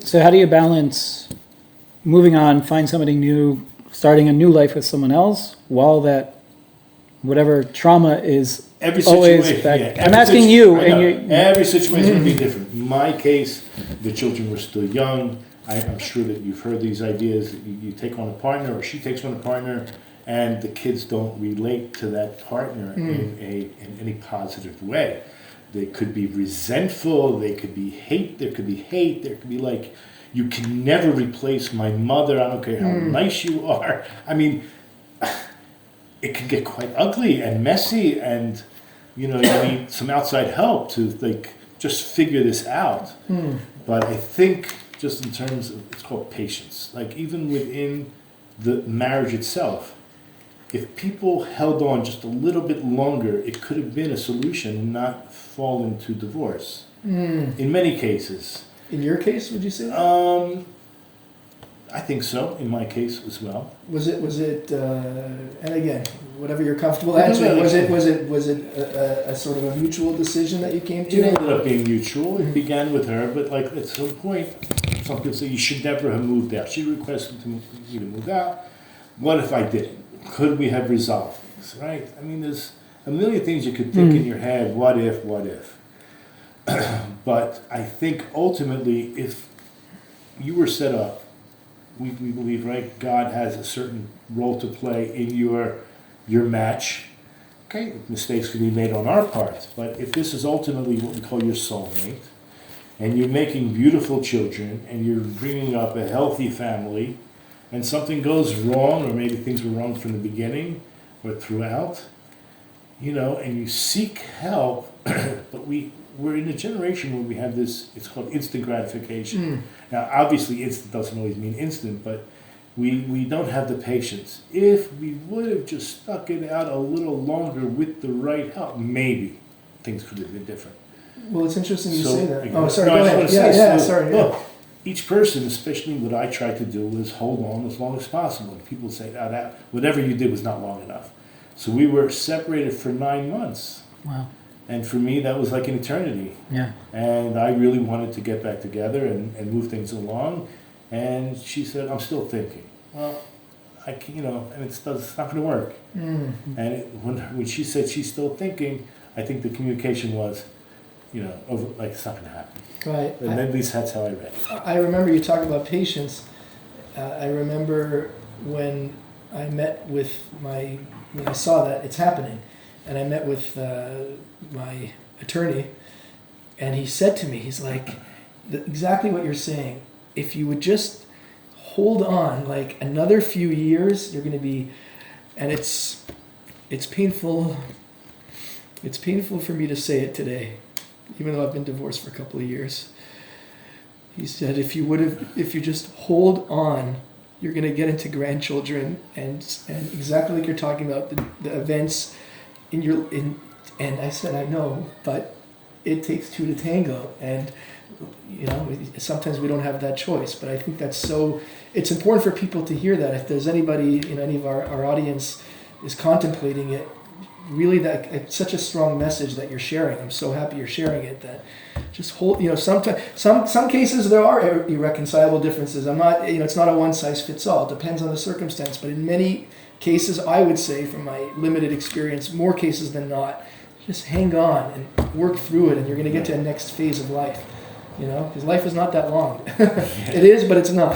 So how do you balance moving on, find somebody new, starting a new life with someone else, while that whatever trauma is Every always situation, back? yeah, I'm every asking situ- you, I and know. you. Every situation would be different. In my case, the children were still young. I'm sure that you've heard these ideas that you take on a partner or she takes on a partner, and the kids don't relate to that partner in any positive way. They could be resentful. They could be hate. There could be hate. There could be like, you can never replace my mother. I don't care how nice you are. I mean, it can get quite ugly and messy, and you need some outside help to like just figure this out. But I think just in terms of, it's called patience. Like even within the marriage itself, if people held on just a little bit longer, it could have been a solution and not fall into divorce. In many cases. In your case, would you say that? I think so, in my case as well. Was it, and again, whatever you're comfortable answering, was it a sort of a mutual decision that you came It to? ended up being mutual. It began with her, but like at some point, some people say you should never have moved out. She requested me to move out. What if I didn't? Could we have resolved things, right? I mean, there's a million things you could think in your head. What if? But I think ultimately, if you were set up, we believe, right? God has a certain role to play in your match. Okay, mistakes can be made on our part, but if this is ultimately what we call your soulmate, and you're making beautiful children, and you're bringing up a healthy family, and something goes wrong, or maybe things were wrong from the beginning or throughout, and you seek help, but we're in a generation where we have this, it's called instant gratification. Now, obviously, instant doesn't always mean instant, but we don't have the patience. If we would have just stuck it out a little longer with the right help, maybe things could have been different. Well, it's interesting you So, say that. again, Oh, sorry, no, go I ahead. just wanna say, Sorry. Look, each person, especially what I tried to do, was hold on as long as possible. And people say, that whatever you did was not long enough. So we were separated for 9 months. Wow. And for me, that was like an eternity. Yeah. And I really wanted to get back together and move things along. And she said, I'm still thinking. Well, I can, and it's not going to work. And when she said she's still thinking, I think the communication was, like it's not going to happen. Right. And at least that's how I read it. I remember you talking about patience. I remember when I met with when I saw that it's happening, and I met with my attorney, and he said to me, he's like, exactly what you're saying. If you would just hold on like another few years, you're going to be, and it's painful. It's painful for me to say it today, even though I've been divorced for a couple of years. He said, if you just hold on, you're going to get into grandchildren and exactly like you're talking about the events and I said, I know, but it takes two to tango, and sometimes we don't have that choice. But I think it's important for people to hear that. If there's anybody in any of our audience is contemplating it, really that it's such a strong message that you're sharing. I'm so happy you're sharing it. That just hold. Sometimes some cases there are irreconcilable differences. I'm not. It's not a one size fits all. It depends on the circumstance. But in many cases, I would say, from my limited experience, more cases than not, just hang on and work through it, and you're going to get to the next phase of life. Because life is not that long. It is, but it's not.